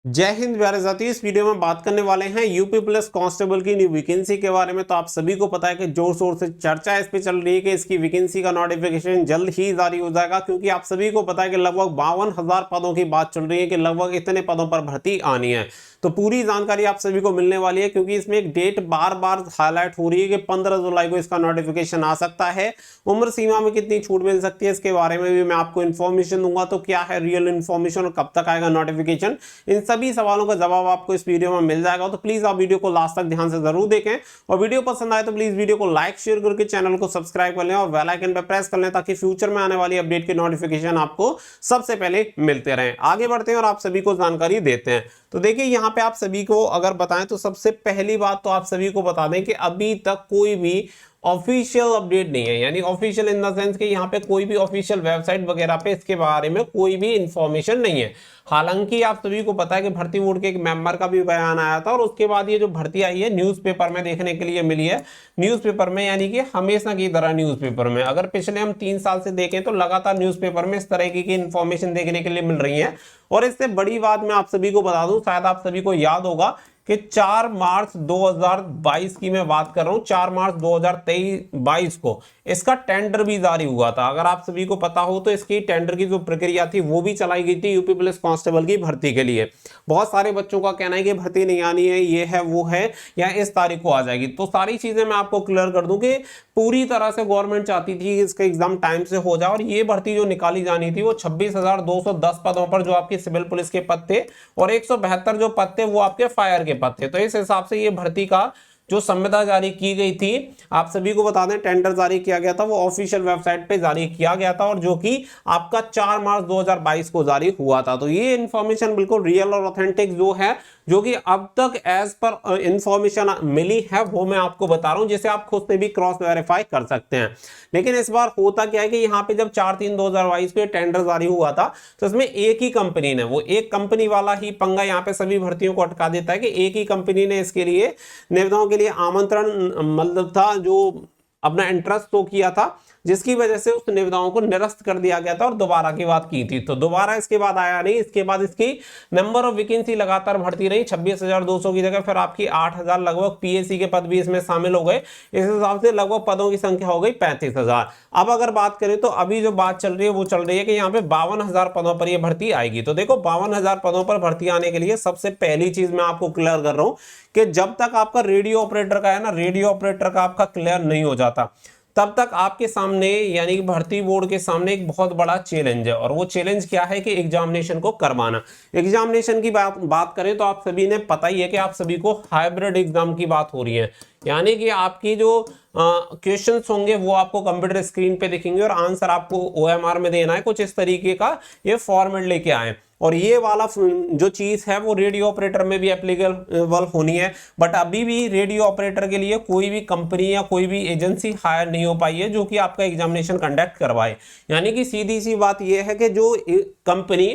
जय हिंद प्यारे साथियों। इस वीडियो में बात करने वाले हैं यूपी पुलिस कांस्टेबल की न्यू वैकेंसी के बारे में। तो आप सभी को पता है कि जोर शोर से चर्चा इस पे चल रही है कि इसकी वैकेंसी का नोटिफिकेशन जल्द ही जारी हो जाएगा, क्योंकि आप सभी को पता है कि लगभग 52,000 पदों की बात चल रही है कि लगभग इतने पदों पर भर्ती आनी है। तो पूरी जानकारी आप सभी को मिलने वाली है, क्योंकि इसमें एक डेट बार बार हाईलाइट हो रही है कि 15 जुलाई को इसका नोटिफिकेशन आ सकता है। उम्र सीमा में कितनी छूट मिल सकती है इसके बारे में भी मैं आपको इन्फॉर्मेशन दूंगा। तो क्या है रियल इन्फॉर्मेशन और कब तक आएगा नोटिफिकेशन, इन सभी सवालों का जवाब आपको इस वीडियो में मिल जाएगा। तो प्लीज आप वीडियो को लास्ट तक ध्यान से जरूर देखें, और वीडियो पसंद आए तो प्लीज वीडियो को लाइक शेयर करके चैनल को सब्सक्राइब कर लें और बेल आइकन पर प्रेस कर लें, ताकि फ्यूचर में आने वाली अपडेट के नोटिफिकेशन आपको सबसे पहले मिलते रहें। आगे बढ़ते हैं और आप सभी को जानकारी देते हैं। तो देखिए यहाँ पे आप सभी को अगर बताएं तो सबसे पहली बात तो आप सभी को बता दें कि अभी तक कोई भी ऑफिशियल अपडेट नहीं है, यानी ऑफिशियल इन द सेंस कि यहाँ पे कोई भी ऑफिशियल वेबसाइट वगैरह पे इसके बारे में कोई भी इंफॉर्मेशन नहीं है। हालांकि आप सभी को पता है कि भर्ती बोर्ड के एक मेंबर का भी बयान आया था, और उसके बाद ये जो भर्ती आई है न्यूज़पेपर में देखने के लिए मिली है। न्यूज़पेपर में यानी कि हमेशा की तरह न्यूज़पेपर में, अगर पिछले हम 3 साल से देखें तो लगातार न्यूज़पेपर में इस तरह की इंफॉर्मेशन देखने के लिए मिल रही है। और इससे बड़ी बात मैं आप सभी को बता दूं, शायद आप सभी को याद होगा कि 4 मार्च 2022 की मैं बात कर रहा हूं, 4 मार्च 2023-22 को इसका टेंडर भी जारी हुआ था। अगर आप सभी को पता हो तो इसकी टेंडर की जो प्रक्रिया थी वो भी चलाई गई थी यूपी पुलिस कांस्टेबल की भर्ती के लिए। बहुत सारे बच्चों का कहना है कि भर्ती नहीं आनी है, ये है वो है, या इस तारीख को आ जाएगी। तो सारी चीजें मैं आपको क्लियर कर दूं कि पूरी तरह से गवर्नमेंट चाहती थी कि इसका एग्जाम टाइम से हो जाए, और ये भर्ती जो निकाली जानी थी वो 26,210 पदों पर जो आपकी सिविल पुलिस के पद थे, और 172 जो पद थे वो आपके फायर के पद थे। तो इस हिसाब से ये भर्ती का जो संविदा जारी की गई थी, आप सभी को बता दें टेंडर जारी किया गया था, वो ऑफिशियल वेबसाइट पे जारी किया गया था, और जो कि आपका 4 मार्च 2022 को जारी हुआ था। तो ये इंफॉर्मेशन बिल्कुल रियल और ऑथेंटिक जो है, जो कि अब तक एज पर इंफॉर्मेशन मिली है, वो मैं आपको बता रहा हूं, जिसे आप खुद से भी क्रॉस वेरीफाई कर सकते हैं। लेकिन इस बार होता क्या है कि यहाँ पे जब 4/3/2022 को टेंडर जारी हुआ था, तो इसमें एक ही कंपनी ने, वो एक कंपनी वाला ही पंगा यहाँ पे सभी भर्तियों को अटका देता है कि एक ही कंपनी ने इसके लिए निविदाओं के लिए आमंत्रण मतलब था, जो अपना इंटरेस्ट तो किया था, जिसकी वजह से उस निविदाओं को निरस्त कर दिया गया था और दोबारा की बात की थी। तो दोबारा इसके बाद आया नहीं। इसके बाद इसकी नंबर ऑफ वैकेंसी लगातार बढ़ती रही, 26,200 की जगह फिर आपकी 8,000 लगभग पीएससी के पद भी इसमें शामिल हो गए। इस हिसाब से लगभग पदों की संख्या हो गई 35,000। अब अगर बात करें तो अभी जो बात चल रही है वो चल रही है कि यहाँ पे 52,000 पदों पर यह भर्ती आएगी। तो देखो 52,000 पदों पर भर्ती आने के लिए सबसे पहली चीज मैं आपको क्लियर कर रहा हूं कि जब तक आपका रेडियो ऑपरेटर का है ना, रेडियो ऑपरेटर का आपका क्लियर नहीं हो जाता, तब तक आपके सामने यानी कि भर्ती बोर्ड के सामने एक बहुत बड़ा चैलेंज है। और वो चैलेंज क्या है कि एग्जामिनेशन को करवाना। एग्जामिनेशन की बात करें तो आप सभी ने पता ही है कि आप सभी को हाइब्रिड एग्जाम की बात हो रही है, यानी कि आपकी जो क्वेश्चंस होंगे वो आपको कंप्यूटर स्क्रीन पे दिखेंगे और आंसर आपको ओएमआर में देना है। कुछ इस तरीके का ये फॉर्मेट लेके आए, और ये वाला जो चीज है वो रेडियो ऑपरेटर में भी एप्लीकेबल होनी है। बट अभी भी रेडियो ऑपरेटर के लिए कोई भी कंपनी या कोई भी एजेंसी हायर नहीं हो पाई है जो कि आपका एग्जामिनेशन कंडक्ट करवाए। यानी कि सीधी सी बात यह है कि जो कंपनी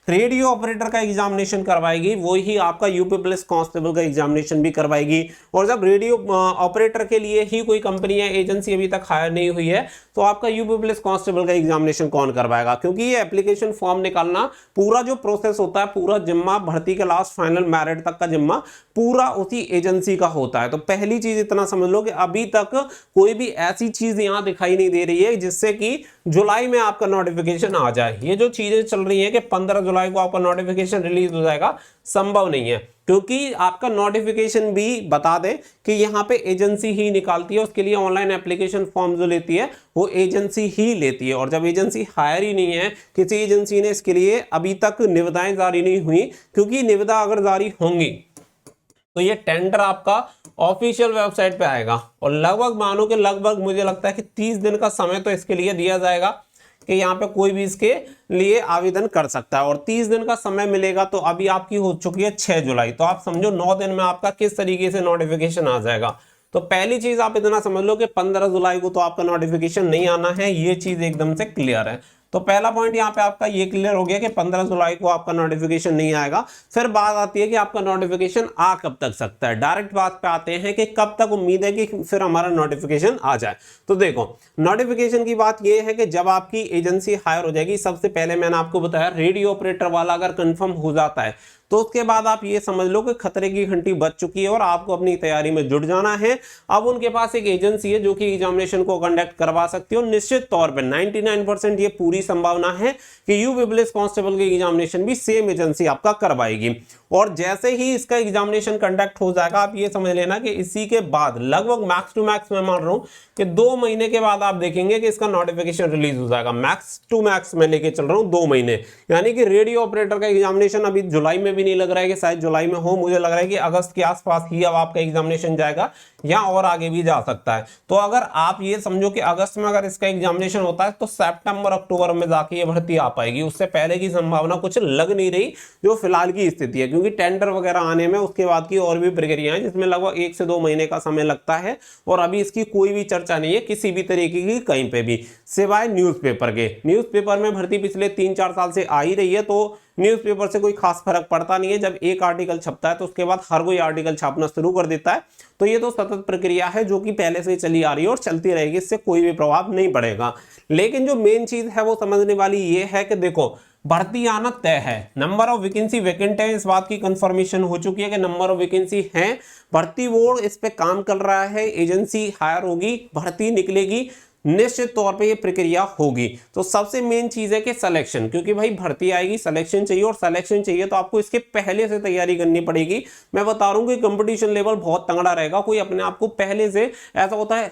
रेडियो ऑपरेटर का एग्जामिनेशन करवाएगी वो ही आपका यूपी पुलिस कांस्टेबल का एग्जामिनेशन भी करवाएगी। और जब रेडियो ऑपरेटर के लिए ही कोई कंपनी या एजेंसी अभी तक हायर नहीं हुई है, तो आपका यूपी पुलिस कांस्टेबल का एग्जामिनेशन कौन करवाएगा? क्योंकि ये एप्लीकेशन फॉर्म निकालना, पूरा जो प्रोसेस होता है, पूरा जिम्मा भर्ती के लास्ट फाइनल मेरिट तक का जिम्मा पूरा उसी एजेंसी का होता है। तो पहली चीज इतना समझ लो कि अभी तक कोई भी ऐसी चीज यहां दिखाई नहीं दे रही है जिससे कि जुलाई में आपका नोटिफिकेशन आ जाए। ये जो चीजें चल रही है कि 15 जुलाई को आपका नोटिफिकेशन रिलीज हो जाएगा, संभव नहीं है। क्योंकि आपका नोटिफिकेशन भी बता दें कि यहाँ पे एजेंसी ही निकालती है, उसके लिए ऑनलाइन एप्लीकेशन फॉर्म जो लेती है वो एजेंसी ही लेती है। और जब एजेंसी हायर ही नहीं है, किसी एजेंसी ने इसके लिए अभी तक निविदाएं जारी नहीं हुई, क्योंकि निविदा अगर जारी होंगी तो ये टेंडर आपका ऑफिशियल वेबसाइट पे आएगा, और लगभग मानो कि लगभग मुझे लगता है कि 30 दिन का समय तो इसके लिए दिया जाएगा कि यहाँ पे कोई भी इसके लिए आवेदन कर सकता है। और 30 दिन का समय मिलेगा, तो अभी आपकी हो चुकी है 6 जुलाई, तो आप समझो 9 दिन में आपका किस तरीके से नोटिफिकेशन आ जाएगा। तो पहली चीज आप इतना समझ लो कि 15 जुलाई को तो आपका नोटिफिकेशन नहीं आना है, ये चीज एकदम से क्लियर है। तो पहला पॉइंट यहाँ पे आपका ये क्लियर हो गया कि 15 जुलाई को आपका नोटिफिकेशन नहीं आएगा। फिर बात आती है कि आपका नोटिफिकेशन आ कब तक सकता है। डायरेक्ट बात पे आते हैं कि कब तक उम्मीद है कि फिर हमारा नोटिफिकेशन आ जाए। तो देखो नोटिफिकेशन की बात ये है कि जब आपकी एजेंसी हायर हो जाएगी, सबसे पहले मैंने आपको बताया रेडियो ऑपरेटर वाला अगर कंफर्म हो जाता है तो उसके बाद आप ये समझ लो कि खतरे की घंटी बज चुकी है और आपको अपनी तैयारी में जुट जाना है। अब उनके पास एक एजेंसी है जो कि एग्जामिनेशन को कंडक्ट करवा सकती है और निश्चित तौर पे 99% ये पूरी संभावना है कि यूपी पुलिस कांस्टेबल की एग्जामिनेशन भी सेम एजेंसी आपका करवाएगी। और जैसे ही इसका एग्जामिनेशन कंडक्ट हो जाएगा, आप ये समझ लेना कि इसी के बाद लगभग मैक्स टू मैक्स मैं मान रहा हूं कि 2 महीने के बाद आप देखेंगे कि इसका नोटिफिकेशन रिलीज हो जाएगा। मैक्स टू मैक्स मैं लेके चल रहा हूं 2 महीने, यानी कि रेडियो ऑपरेटर का एग्जामिनेशन अभी जुलाई में भी नहीं लग रहा है कि शायद जुलाई में हो, मुझे लग रहा है कि अगस्त के आसपास ही अब आपका एग्जामिनेशन जाएगा या और आगे भी जा सकता है। तो अगर आप ये समझो कि अगस्त में अगर इसका एग्जामिनेशन होता है तो सितंबर अक्टूबर में जाके ये भर्ती आ पाएगी, उससे पहले की संभावना कुछ लग नहीं रही जो फिलहाल की स्थिति है, क्योंकि टेंडर वगैरह आने में उसके बाद की और भी प्रक्रिया है जिसमें लगभग 1 से 2 महीने का समय लगता है और अभी इसकी कोई भी चर्चा नहीं है किसी भी तरीके की कहीं पे भी, सिवाय न्यूज़पेपर के। न्यूज़पेपर में भर्ती पिछले 3-4 साल से आ ही रही है, तो न्यूज़पेपर से कोई खास फर्क पड़ता नहीं है। जब एक आर्टिकल छपता है तो उसके बाद हर कोई आर्टिकल छापना शुरू कर देता है, तो ये तो सतत प्रक्रिया है जो कि पहले से चली आ रही है और चलती रहेगी, इससे कोई भी प्रभाव नहीं पड़ेगा। लेकिन जो मेन चीज है वो समझने वाली ये है कि देखो भर्ती आना तय है, नंबर ऑफ वैकेंसी वैकेंट है, इस बात की कंफर्मेशन हो चुकी है कि नंबर ऑफ वैकेंसी है, भर्ती बोर्ड इस पे काम कर रहा है, एजेंसी हायर होगी, भर्ती निकलेगी, निश्चित तौर पे ये प्रक्रिया होगी। तो सबसे मेन चीज है कि सिलेक्शन, क्योंकि भाई भर्ती आएगी, सिलेक्शन चाहिए और सिलेक्शन चाहिए तो आपको इसके पहले से तैयारी करनी पड़ेगी। मैं बता रहा हूं कि कंपटीशन लेवल बहुत तगड़ा रहेगा, कोई अपने आप को पहले से, ऐसा होता है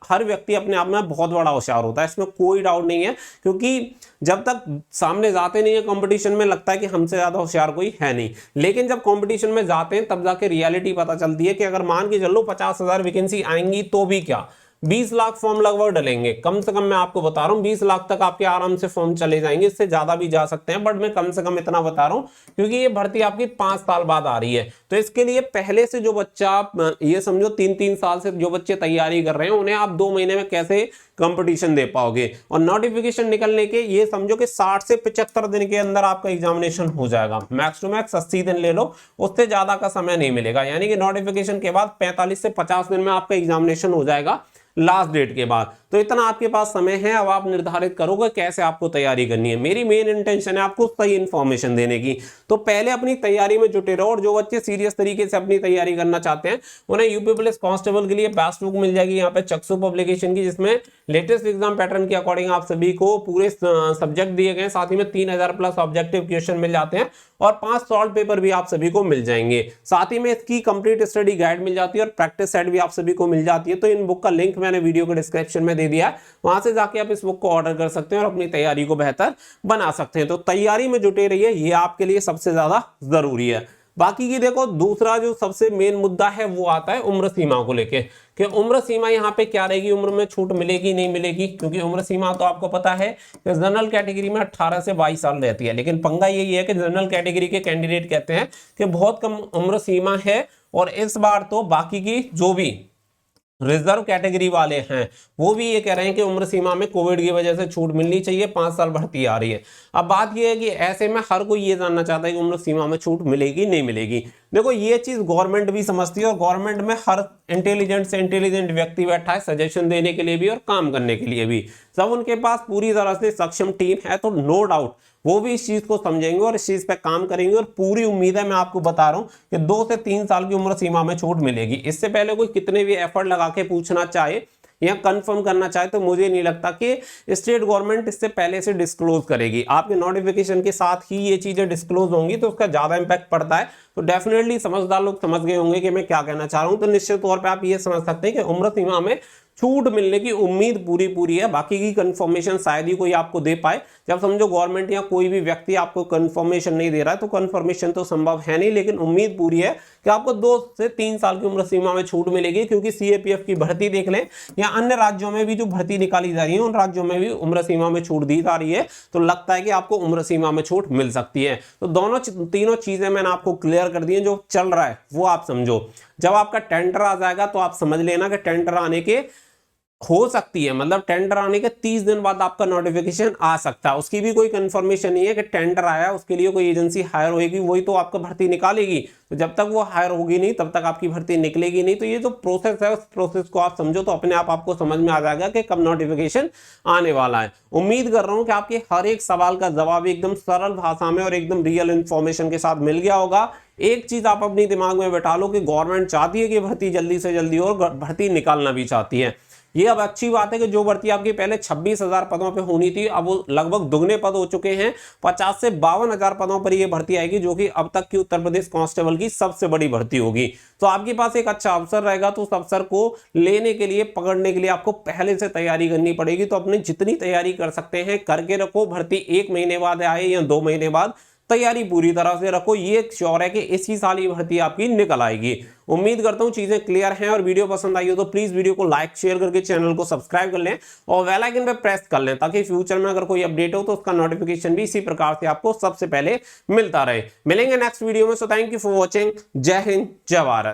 हर व्यक्ति अपने आप में बहुत बड़ा होशियार होता है, इसमें कोई डाउट नहीं है, क्योंकि जब तक सामने जाते नहीं है कंपटीशन में लगता है कि हमसे ज्यादा होशियार कोई है नहीं, लेकिन जब कंपटीशन में जाते हैं तब जाके रियलिटी पता चलती है कि अगर मान के चलो 50,000 वैकेंसी आएंगी तो भी क्या, 20 लाख फॉर्म लगभग डलेंगे, कम से कम मैं आपको बता रहा हूं 20 लाख तक आपके आराम से फॉर्म चले जाएंगे, इससे ज्यादा भी जा सकते हैं, बट मैं कम से कम इतना बता रहा हूं क्योंकि ये भर्ती आपकी 5 साल बाद आ रही है। तो इसके लिए पहले से जो बच्चा, ये समझो 3-3 साल से जो बच्चे तैयारी कर रहे हैं, उन्हें आप 2 महीने में कैसे कंपटीशन दे पाओगे। और नोटिफिकेशन निकलने के ये समझो कि 60 से 75 दिन के अंदर आपका एग्जामिनेशन हो जाएगा, मैक्स टू मैक्स 80 दिन ले लो, उससे ज्यादा का समय नहीं मिलेगा, यानी कि नोटिफिकेशन के बाद 45 से 50 दिन में आपका एग्जामिनेशन हो जाएगा लास्ट डेट के बाद। तो इतना आपके पास समय है, अब आप निर्धारित करोगे कैसे आपको तैयारी करनी है। मेरी मेन इंटेंशन है आपको सही इंफॉर्मेशन देने की, तो पहले अपनी तैयारी में जुटे रहो। और जो बच्चे सीरियस तरीके से अपनी तैयारी करना चाहते हैं उन्हें यूपी पुलिस कांस्टेबल के लिए बेस्ट बुक मिल जाएगी यहाँ पे चक्षु पब्लिकेशन की, जिसमें लेटेस्ट एग्जाम पैटर्न के अकॉर्डिंग आप सभी को पूरे सब्जेक्ट दिए गए, साथ ही में 3000 प्लस ऑब्जेक्टिव क्वेश्चन मिल जाते हैं और 5 सॉल्व पेपर भी आप सभी को मिल जाएंगे। साथ ही में इसकी कंप्लीट स्टडी गाइड मिल जाती है और प्रैक्टिस सेट भी आप सभी को मिल जाती है। तो इन बुक का लिंक मैंने वीडियो के डिस्क्रिप्शन में दे दिया है, वहां से जाके आप इस बुक को ऑर्डर कर सकते हैं और अपनी तैयारी को बेहतर बना सकते हैं। तो तैयारी में जुटे रहिए, ये आपके लिए सबसे ज्यादा जरूरी है। बाकी की देखो दूसरा जो सबसे मेन मुद्दा है वो आता है उम्र सीमा को लेके, कि उम्र सीमा यहाँ पे क्या रहेगी, उम्र में छूट मिलेगी नहीं मिलेगी, क्योंकि उम्र सीमा तो आपको पता है कि जनरल कैटेगरी में 18 से 22 साल रहती है, लेकिन पंगा यही है कि जनरल कैटेगरी के कैंडिडेट कहते हैं कि बहुत कम उम्र सीमा है, और इस बार तो बाकी की जो भी रिजर्व कैटेगरी वाले हैं वो भी ये कह रहे हैं कि उम्र सीमा में कोविड की वजह से छूट मिलनी चाहिए, 5 साल भर्ती आ रही है। अब बात ये है कि ऐसे में हर कोई ये जानना चाहता है कि उम्र सीमा में छूट मिलेगी नहीं मिलेगी। देखो ये चीज गवर्नमेंट भी समझती है और गवर्नमेंट में हर इंटेलिजेंट से इंटेलिजेंट व्यक्ति बैठा है सजेशन देने के लिए भी और काम करने के लिए भी, सब उनके पास पूरी तरह से सक्षम टीम है। तो नो डाउट वो भी इस चीज को समझेंगे और इस चीज पे काम करेंगे, और पूरी उम्मीद है, मैं आपको बता रहा हूं कि 2 से 3 साल की उम्र सीमा में छूट मिलेगी। इससे पहले कोई कितने भी एफर्ट लगा के पूछना चाहे या कंफर्म करना चाहे तो मुझे नहीं लगता कि स्टेट गवर्नमेंट इससे पहले से डिस्क्लोज करेगी। आपके नोटिफिकेशन के साथ ही ये चीजें डिस्क्लोज होंगी तो उसका ज्यादा इंपैक्ट पड़ता है। तो डेफिनेटली समझदार लोग समझ गए होंगे कि मैं क्या कहना चाह रहा हूं। तो निश्चित तौर पे आप ये समझ सकते हैं कि उम्र सीमा में छूट मिलने की उम्मीद पूरी है, बाकी की कंफर्मेशन शायद ही कोई आपको दे पाए। जब समझो गवर्नमेंट या कोई भी व्यक्ति आपको कंफर्मेशन नहीं दे रहा है तो कंफर्मेशन तो संभव है नहीं, लेकिन उम्मीद पूरी है कि आपको 2 से 3 साल की उम्र सीमा में छूट मिलेगी। क्योंकि सीएपीएफ की भर्ती देख लें या अन्य राज्यों में भी जो भर्ती निकाली जा रही है उन राज्यों में भी उम्र सीमा में छूट दी जा रही है, तो लगता है कि आपको उम्र सीमा में छूट मिल सकती है। तो तीनों चीजें मैंने आपको क्लियर कर दी है, जो चल रहा है वो आप समझो। जब आपका टेंडर आ जाएगा तो आप समझ लेना कि टेंडर आने के हो सकती है, मतलब टेंडर आने के 30 दिन बाद आपका नोटिफिकेशन आ सकता है। उसकी भी कोई कंफर्मेशन नहीं है कि टेंडर आया उसके लिए कोई एजेंसी हायर होगी, वही तो आपका भर्ती निकालेगी। तो जब तक वो हायर होगी नहीं तब तक आपकी भर्ती निकलेगी नहीं। तो ये जो प्रोसेस है उस प्रोसेस को आप समझो तो अपने आप आपको समझ में आ जाएगा कि कब नोटिफिकेशन आने वाला है। उम्मीद कर रहा हूं कि आपके हर एक सवाल का जवाब एकदम सरल भाषा में और एकदम रियल इंफॉर्मेशन के साथ मिल गया होगा। एक चीज आप अपनी दिमाग में बैठा लो कि गवर्नमेंट चाहती है कि भर्ती जल्दी से जल्दी हो और भर्ती निकालना भी चाहती है। ये अब अच्छी बात है कि जो भर्ती आपकी पहले 26,000 पदों पे होनी थी अब वो लगभग दुगने पद हो चुके हैं। 50 से 52,000 पदों पर ये भर्ती आएगी, जो कि अब तक की उत्तर प्रदेश कांस्टेबल की सबसे बड़ी भर्ती होगी। तो आपके पास एक अच्छा अवसर रहेगा, तो उस अवसर को लेने के लिए, पकड़ने के लिए आपको पहले से तैयारी करनी पड़ेगी। तो अपनी जितनी तैयारी कर सकते हैं करके रखो। भर्ती 1 महीने बाद आए या 2 महीने बाद, तैयारी पूरी तरह से रखो। ये श्योर है कि इसी साल ये भर्ती आपकी निकल आएगी। उम्मीद करता हूं चीजें क्लियर हैं, और वीडियो पसंद आई हो तो प्लीज वीडियो को लाइक शेयर करके चैनल को सब्सक्राइब कर लें और बेल आइकन पे प्रेस कर लें, ताकि फ्यूचर में अगर कोई अपडेट हो तो उसका नोटिफिकेशन भी इसी प्रकार से आपको सबसे पहले मिलता रहे। मिलेंगे नेक्स्ट वीडियो में। So thank you for watching. जय हिंद, जय भारत।